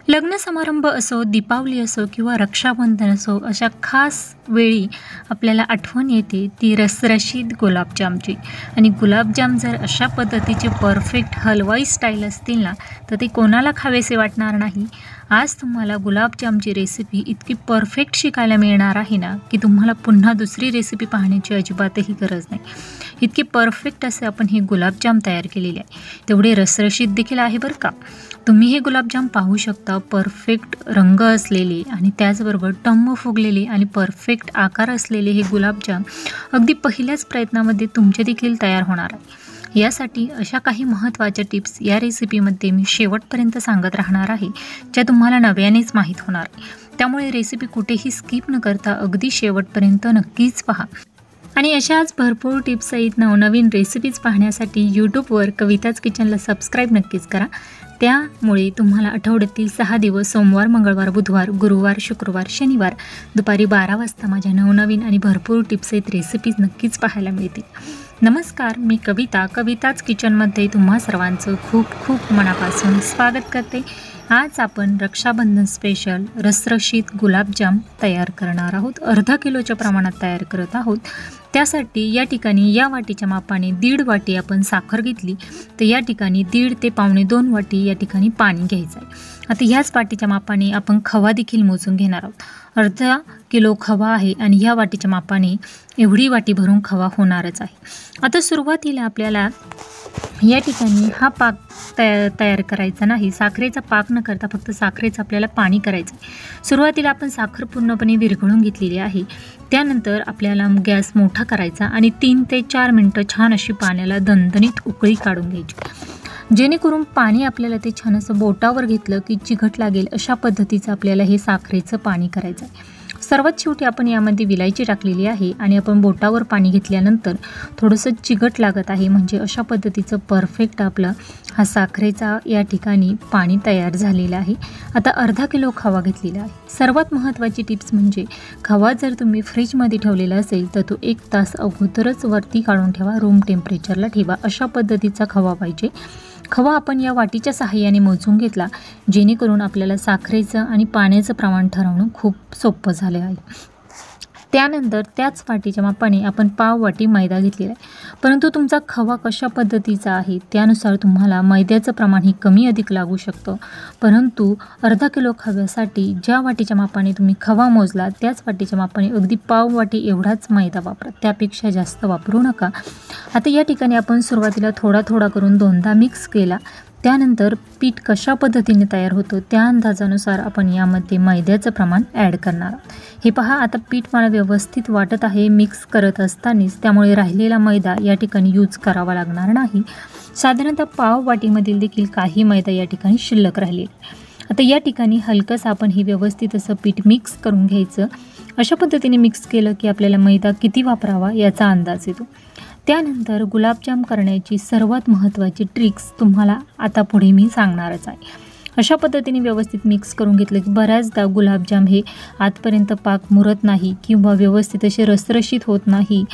लग्न समारंभ असो, दीपावली असो किंवा रक्षाबंधन असो, अशा खास वेळी आपल्याला आठवण येते ती रसरशीत गुलाबजामची. आणि गुलाबजाम जर अशा पद्धतीचे परफेक्ट हलवाई स्टाईल असतील ना, तर ते कोणाला खावेसे वाटणार नाही. आज तुम्हाला गुलाबजामची रेसिपी इतकी परफेक्ट शिकायला मिळणार आहे ना, की तुम्हाला पुन्हा दुसरी रेसिपी पाहण्याची अजिबातही गरज नाही. इतके परफेक्ट असे आपण हे गुलाबजाम तयार केलेले आहे. तेवढे रसरशीत देखील आहे बरं का. तुम्ही हे गुलाबजाम पाहू शकता. परफेक्ट रंग असलेले आणि त्याचबरोबर टम्म फुगलेले आणि परफेक्ट आकार असलेले हे गुलाबजाम अगदी पहिल्याच प्रयत्नामध्ये तुमचे देखील तयार होणार आहे. यासाठी अशा काही महत्त्वाच्या टिप्स या रेसिपीमध्ये मी शेवटपर्यंत सांगत राहणार आहे, ज्या तुम्हाला नव्यानेच माहीत होणार आहे. त्यामुळे रेसिपी कुठेही स्किप न करता अगदी शेवटपर्यंत नक्कीच पहा. आणि अशाच भरपूर टिप्ससहित नवनवीन रेसिपीज पाहण्यासाठी यूट्यूबवर कविताच किचनला सबस्क्राईब नक्कीच करा. त्यामुळे तुम्हाला आठवड्यातील 6 दिवस सोमवार, मंगळवार, बुधवार, गुरुवार, शुक्रवार, शनिवार दुपारी 12 वाजता माझ्या नवनवीन आणि भरपूर टिप्ससहित रेसिपीज नक्कीच पाहायला मिळतील. नमस्कार, मी कविता. कविताच किचनमध्ये तुम्हा सर्वांचं खूप खूप मनापासून स्वागत करते. आज आपण रक्षाबंधन स्पेशल रसरशीत गुलाबजाम तयार करणार आहोत. अर्धा किलोच्या प्रमाणात तयार करत आहोत. त्यासाठी या ठिकाणी या वाटीच्या मापाने 1.5 वाटी आपण साखर घेतली, तर या ठिकाणी 1.5 ते 2.25 वाटी या ठिकाणी पाणी घ्यायचं आहे. आता ह्याच वाटीच्या मापाने आपण खवा देखील मोजून घेणार आहोत. अर्धा किलो खवा आहे आणि ह्या वाटीच्या मापाने एवढी वाटी भरून खवा होणारच आहे. आता सुरुवातीला आपल्याला या ठिकाणी हा पाक तयार करायचा नाही. साखरेचा पाक न करता फक्त साखरेचं आपल्याला पाणी करायचं आहे. सुरुवातीला आपण साखर पूर्णपणे विरघळून घेतलेली आहे. त्यानंतर आपल्याला गॅस मोठा करायचा आणि 3 ते 4 मिनटं छान अशी पाण्याला दणदणीत उकळी काढून घ्यायची, जेणेकरून पाणी आपल्याला ते छान असं बोटावर घेतलं की चिकट लागेल अशा पद्धतीचं आपल्याला हे साखरेचं पाणी करायचं आहे. सर्वात शेवटी आपण यामध्ये विलायची टाकलेली आहे आणि आपण बोटावर पाणी घेतल्यानंतर थोडंसं चिकट लागत आहे, म्हणजे अशा पद्धतीचं परफेक्ट आपला हा साखरेचा या ठिकाणी पाणी तयार झालेलं आहे. आता अर्धा किलो खवा घेतलेला आहे. सर्वात महत्त्वाची टिप्स म्हणजे खवा जर तुम्ही फ्रीजमध्ये ठेवलेला असेल तर तो 1 तास अगोदरच वरती काढून ठेवा, रूम टेम्परेचरला ठेवा. अशा पद्धतीचा खवा पाहिजे. खवा आपण या वाटीच्या सहाय्याने मोजून घेतला, जेणेकरून आपल्याला साखरेचं आणि पाण्याचं प्रमाण ठरवणं खूप सोपं झालं आहे. त्यानंतर त्याच वाटीच्या मापाने आपण पाव वाटी मैदा घेतलेला आहे. परंतु तुमचा खवा कशा पद्धतीचा आहे त्यानुसार तुम्हाला मैद्याचं प्रमाण हे कमी अधिक लागू शकतं. परंतु अर्धा किलो खव्यासाठी ज्या वाटीच्या मापाने तुम्ही खवा मोजला त्याच वाटीच्या मापाने अगदी पाव वाटी एवढाच मैदा वापरा, त्यापेक्षा जास्त वापरू नका. आता या ठिकाणी आपण सुरुवातीला थोडा थोडा करून 2दा मिक्स केला. त्यानंतर पीठ कशा पद्धतीने तयार होतं त्या अंदाजानुसार आपण यामध्ये मैद्याचं प्रमाण ॲड करणार आहोत. हे पहा, आता पीठ मला व्यवस्थित वाटत आहे मिक्स करत असतानाच, त्यामुळे राहिलेला मैदा या ठिकाणी यूज करावा लागणार नाही. साधारणतः पाव वाटीमधील देखील काही मैदा या ठिकाणी शिल्लक राहिलेला. आता या ठिकाणी हलकंसं आपण हे व्यवस्थित असं पीठ मिक्स करून घ्यायचं. अशा पद्धतीने मिक्स केलं की आपल्याला मैदा किती वापरावा याचा अंदाज येतो. त्यानंतर गुलाबजाम करण्याची सर्वात महत्त्वाची ट्रिक्स तुम्हाला आता पुढे मी सांगणारच आहे. अशा पद्धतीने व्यवस्थित मिक्स करून घेतलं की बऱ्याचदा गुलाबजाम हे आतपर्यंत पाक मुरत नाही किंवा व्यवस्थित असे रसरशीत होत नाही,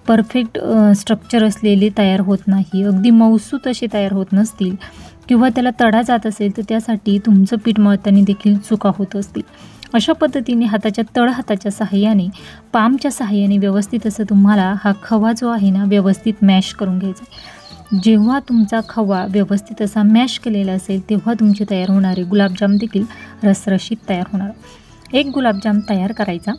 परफेक्ट स्ट्रक्चर असलेले तयार होत नाही, अगदी मऊसूत असे तयार होत नसतील किंवा त्याला तडा जात असेल तर त्यासाठी तुमचं पीठ मळताना देखील चुका होत असतील. अशा पद्धतीने हाताच्या तळहाताच्या सहाय्याने, पामच्या सहाय्याने व्यवस्थित असं तुम्हाला हा खवा जो आहे ना व्यवस्थित मॅश करून घ्यायचा. जेव्हा तुमचा खवा व्यवस्थित असा मॅश केलेला असेल तेव्हा तुमचे तयार होणारे गुलाबजाम देखील रसरशीत तयार होणार. एक गुलाबजाम तयार करायचा.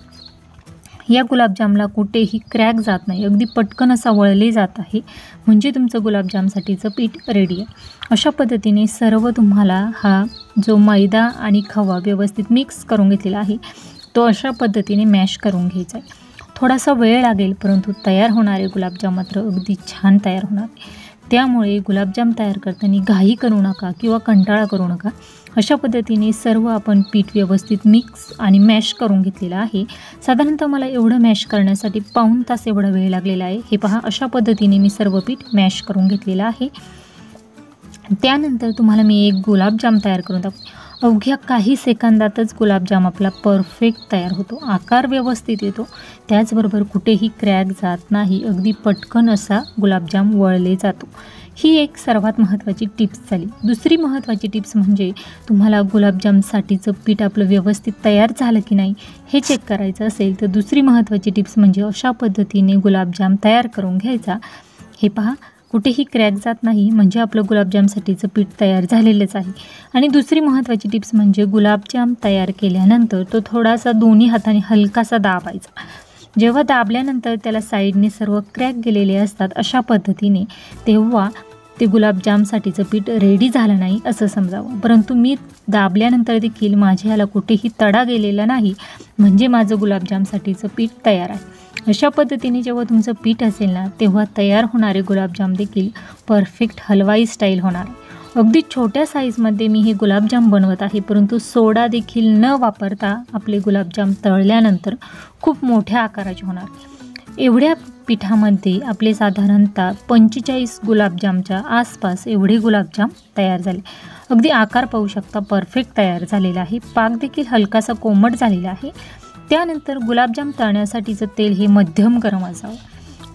या गुलाबजामला कुठेही क्रॅक जात नाही, अगदी पटकन असा वळले जात आहे, म्हणजे तुमचं गुलाबजामसाठीचं पीठ रेडी आहे. अशा पद्धतीने सर्व तुम्हाला हा जो मैदा आणि खवा व्यवस्थित मिक्स करून घेतलेला आहे तो अशा पद्धतीने मॅश करून घ्यायचा आहे. थोडासा वेळ लागेल, परंतु तयार होणारे गुलाबजाम मात्र अगदी छान तयार होणार. त्यामुळे गुलाबजाम तयार करताना घाई करू नका किंवा कंटाळा करू नका. अशा पद्धतीने सर्व आपण पीठ व्यवस्थित मिक्स आणि मॅश करून घेतलेलं आहे. साधारणतः मला एवढं मॅश करण्यासाठी 1.25 तास एवढा वेळ लागलेला आहे. हे पहा, अशा पद्धतीने मी सर्व पीठ मॅश करून घेतलेलं आहे. त्यानंतर तुम्हाला मी एक गुलाबजाम तयार करून दाखवते. अवघ्या काही सेकंदातच गुलाबजाम आपला परफेक्ट तयार होतो, आकार व्यवस्थित येतो, त्याचबरोबर कुठेही क्रॅक जात नाही, अगदी पटकन असा गुलाबजाम वळले जातो. ही एक सर्वात महत्त्वाची टिप्स झाली। दुसरी महत्त्वाची टिप्स म्हणजे तुम्हाला गुलाबजामसाठीचं पीठ आपलं व्यवस्थित तयार झालं की नाही हे चेक करायचं असेल तर दुसरी महत्त्वाची टिप्स म्हणजे अशा पद्धतीने गुलाबजाम तयार करून घ्यायचा। हे पहा, कुठेही क्रॅक जात नाही, म्हणजे आपलं गुलाबजामसाठीचं पीठ तयार झालेलंच आहे। आणि दुसरी महत्त्वाची टिप्स म्हणजे गुलाबजाम तयार केल्यानंतर तो थोडासा दोन्ही हाताने हलकासा दाबायचा। जेव्हा दाबल्यानंतर त्याला साईडने सर्व क्रॅक गेलेले असतात अशा पद्धतीने, तेव्हा ते गुलाबजामसाठीचं पीठ रेडी झालं नाही असं समजावं। परंतु मी दाबल्यानंतर देखील माझ्या ह्याला कुठेही तडा गेलेला नाही, म्हणजे माझं गुलाबजामसाठीचं पीठ तयार आहे। अशा पद्धतीने जेव्हा तुमचं पीठ असेल ना, तेव्हा तयार होणारे गुलाबजाम देखील परफेक्ट हलवाई स्टाईल होणार आहे। अगदी छोट्या साईजमध्ये मी हे गुलाबजाम बनवत आहे, परंतु सोडा देखील न वापरता आपले गुलाबजाम तळल्यानंतर खूप मोठ्या आकाराचे होणार। एवढ्या पिठामध्ये आपले साधारणतः 45 गुलाबजामच्या आसपास एवढे गुलाबजाम तयार झाले। अगदी आकार पाहू शकता, परफेक्ट तयार झालेला आहे। पाक देखील हलकासा कोमट झालेला आहे। त्यानंतर गुलाबजाम तळण्यासाठीचं तेल हे मध्यम गरम असावं।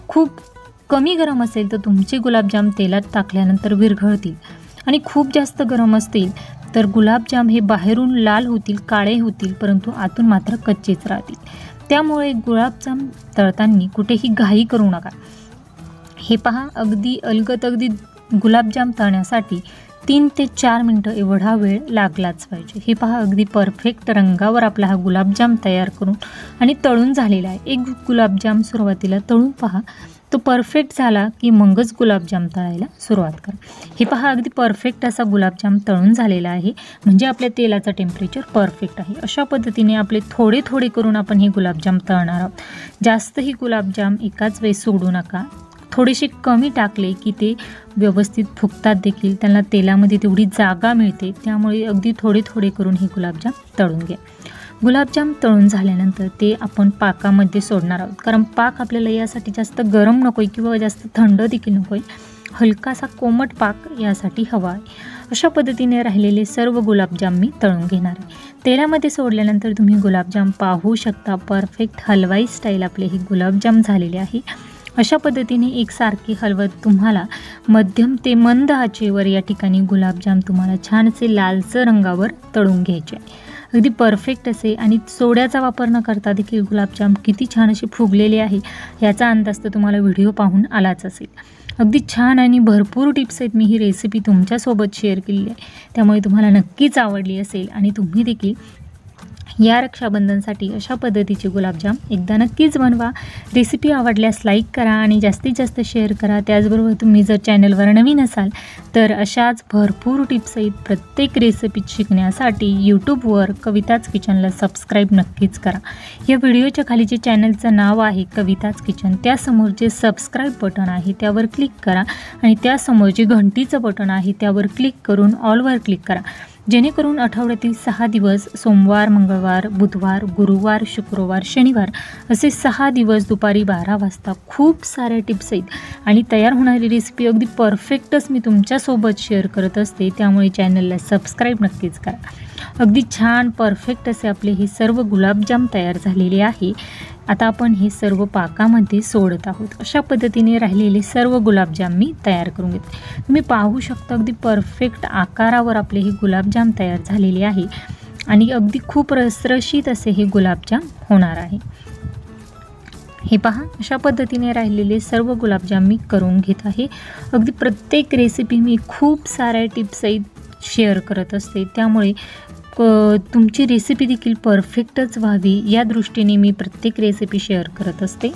खूप कमी गरम असेल तर तुमचे गुलाबजाम तेलात टाकल्यानंतर विरघळतील, आणि खूप जास्त गरम असतील तर गुलाबजाम हे बाहेरून लाल होतील, काळे होतील, परंतु आतून मात्र कच्चेच राहतील। त्यामुळे गुलाबजाम तळताना कुठेही घाई करू नका। हे पहा, अगदी अलगद गुलाबजाम तळण्यासाठी 3 ते 4 मिनटं एवढा वेळ लागलाच पाहिजे। हे पहा, अगदी परफेक्ट रंगावर आपला हा गुलाबजाम तयार करून आणि तळून झालेला आहे। एक गुलाबजाम सुरुवातीला तळून पहा, तो परफेक्ट झाला की मगच गुलाबजाम तळायला सुरुवात करा। हे पहा, अगदी परफेक्ट असा गुलाबजाम तळून झालेला आहे, म्हणजे आपल्या तेलाचं टेम्परेचर परफेक्ट आहे। अशा पद्धतीने आपले थोडे थोडे करून आपण हे गुलाबजाम तळणार आहोत। जास्तही गुलाबजाम एकाच वेळेस सोडू नका, थोडेसे कमी टाकले की ते व्यवस्थित फुगतात देखील, त्यांना तेलामध्ये तेवढी जागा मिळते। त्यामुळे अगदी थोडे थोडे करून हे गुलाबजाम तळून घ्या। गुलाबजाम तळून झाल्यानंतर ते आपण पाकामध्ये सोडणार आहोत, कारण पाक आपल्याला यासाठी जास्त गरम नको आहे किंवा जास्त थंड देखील नको आहे, हलकासा कोमट पाक यासाठी हवा आहे। अशा पद्धतीने राहिलेले सर्व गुलाबजाम मी तळून घेणार आहे। तेलामध्ये सोडल्यानंतर तुम्ही गुलाबजाम पाहू शकता, परफेक्ट हलवाई स्टाईल आपले हे गुलाबजाम झालेले आहे। अशा पद्धतीने एकसारखे हलवत तुम्हाला मध्यम ते मंद आचेवर या ठिकाणी गुलाबजाम तुम्हाला छान असे लालसर रंगावर तळून घ्यायचे आहे। अगदी परफेक्ट असे आणि सोड्याचा वापर न करता देखील गुलाबजाम किती छान असे फुगलेले आहे याचा अंदाज तर तुम्हाला व्हिडिओ पाहून आलाच असेल। अगदी छान आणि भरपूर टिप्स आहेत, मी ही रेसिपी तुमच्यासोबत शेअर केलेली आहे, त्यामुळे तुम्हाला नक्कीच आवडली असेल आणि तुम्ही देखील या रक्षाबंधनसाठी अशा पद्धतीचे गुलाबजाम एकदा नक्कीच बनवा। रेसिपी आवडल्यास लाईक करा आणि जास्तीत जास्त शेअर करा। त्याचबरोबर तुम्ही जर चॅनलवर नवीन असाल तर अशाच भरपूर टिप्स आहेत प्रत्येक रेसिपी शिकण्यासाठी यूट्यूबवर कविताच किचनला सबस्क्राईब नक्कीच करा। या व्हिडिओच्या खाली जे चॅनलचं नाव आहे कविताच किचन, त्यासमोर जे सबस्क्राईब बटन आहे त्यावर क्लिक करा आणि त्यासमोर जे घंटीचं बटन आहे त्यावर क्लिक करून ऑलवर क्लिक करा, जेणेकरून आठवड्यातील 6 दिवस सोमवार, मंगळवार, बुधवार, गुरुवार, शुक्रवार, शनिवार असे 6 दिवस दुपारी 12 वाजता खूप साऱ्या टिप्स आहेत आणि तयार होणारी रेसिपी अगदी परफेक्टच मी तुमच्यासोबत शेअर करत असते। त्यामुळे चॅनलला सबस्क्राईब नक्कीच करा। अगदी छान परफेक्ट असे आपले हे सर्व गुलाबजाम तयार झालेले आहे। आता आपण हे सर्व पाकामध्ये सोडत आहोत। अशा पद्धतीने राहिलेले सर्व गुलाबजाम मी तयार करून घेते। तुम्ही पाहू शकता, अगदी परफेक्ट आकारावर आपले हे गुलाबजाम तयार झालेले आहे आणि अगदी खूप रसरशीत असे हे गुलाबजाम होणार आहे। हे पहा, अशा पद्धतीने राहिलेले सर्व गुलाबजाम मी करून घेत आहे। अगदी प्रत्येक रेसिपी मी खूप साऱ्या टिप्स शेअर करत असते, त्यामुळे तुमची रेसिपी देखील परफेक्टच व्हावी या दृष्टीने मी प्रत्येक रेसिपी शेअर करत असते।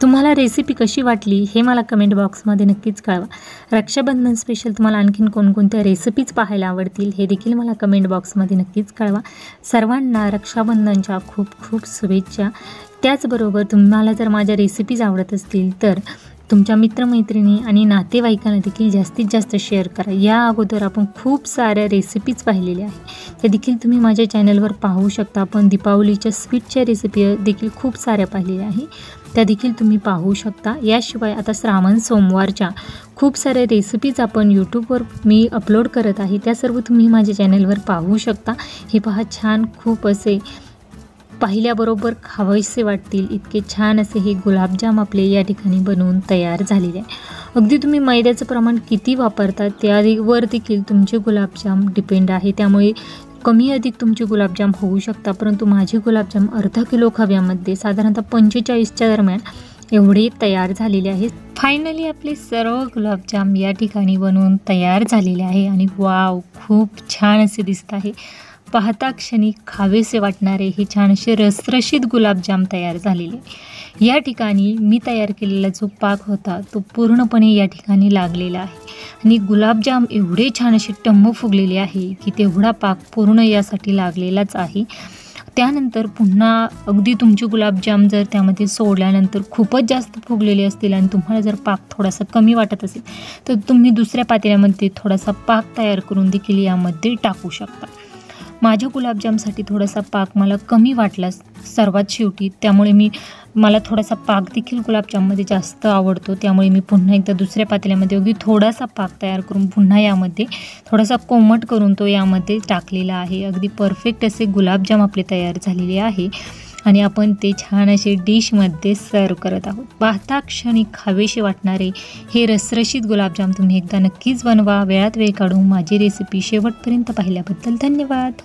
तुम्हाला रेसिपी कशी वाटली हे मला कमेंट बॉक्समध्ये नक्कीच कळवा। रक्षाबंधन स्पेशल तुम्हाला आणखीन कोणकोणत्या रेसिपीज पाहायला आवडतील हे देखील मला कमेंट बॉक्समध्ये नक्कीच कळवा। सर्वांना रक्षाबंधनच्या खूप खूप शुभेच्छा। त्याचबरोबर तुम्हाला जर माझ्या रेसिपीज आवडत असतील तर तुमच्या मित्रमैत्रिणी आणि नातेवाईकांना देखील जास्तीत जास्त शेअर करा। या अगोदर आपण खूप साऱ्या रेसिपीज पाहिलेल्या आहेत, त्या देखील तुम्ही माझ्या चॅनलवर पाहू शकता। आपण दीपावलीच्या स्वीटच्या रेसिपी देखील खूप साऱ्या पाहिलेल्या आहे, त्या देखील तुम्ही पाहू शकता। याशिवाय आता श्रावण सोमवारच्या खूप साऱ्या रेसिपीज आपण यूट्यूबवर मी अपलोड करत आहे, त्या सर्व तुम्ही माझ्या चॅनलवर पाहू शकता। हे पहा, छान खूप असे पाहिल्याबरोबर खावेसे वाटतील इतके छान असे हे गुलाबजाम आपले या ठिकाणी बनवून तयार झालेले आहे. अगदी तुम्ही मैद्याचं प्रमाण किती वापरता त्यावर देखील तुमचे गुलाबजाम डिपेंड आहे. त्यामुळे कमी अधिक तुमचे गुलाबजाम होऊ शकतात, परंतु माझे गुलाबजाम अर्धा किलो खव्यामध्ये साधारणतः 45च्या दरम्यान एवढे तयार झालेले आहेत. फायनली आपले सर्व गुलाबजाम या ठिकाणी बनवून तयार झालेले आहे आणि वाव, खूप छान असे दिसत आहे. पाहता क्षणी खावेसे वाटणारे हे छान असे रसरशीत गुलाबजाम तयार झालेले. या ठिकाणी मी तयार केलेला जो पाक होता तो पूर्णपणे या ठिकाणी लागलेला आहे आणि गुलाबजाम एवढे छान असे टम्म फुगलेले आहे की तेवढा पाक पूर्ण यासाठी लागलेलाच आहे. त्यानंतर पुन्हा अगदी तुमचे गुलाबजाम जर त्यामध्ये सोडल्यानंतर खूपच जास्त फुगलेले असतील आणि तुम्हाला जर पाक थोडासा कमी वाटत असेल तर तुम्ही दुसऱ्या पातेल्यामध्ये थोडासा पाक तयार करून देखील यामध्ये टाकू शकता. माझ्या गुलाबजामसाठी थोडासा पाक मला कमी वाटला सर्वात शेवटी, त्यामुळे मला थोडासा पाक देखील गुलाबजाममध्ये जास्त आवडतो. त्यामुळे मी पुन्हा एकदा दुसऱ्या पातेल्यामध्ये अगदी थोडासा पाक तयार करून पुन्हा यामध्ये थोडासा कोमट करून तो यामध्ये टाकलेला आहे. अगदी परफेक्ट असे गुलाबजाम आपले तयार झालेले आहे आणि आपण ते छान असे डिशमध्ये सर्व करत आहोत. पाहता क्षणी खावेसे वाटणारे हे रसरशीत गुलाबजाम तुम्ही एकदा नक्कीच बनवा. वेळात वेळ काढून माझी रेसिपी शेवटपर्यंत पाहिल्याबद्दल धन्यवाद.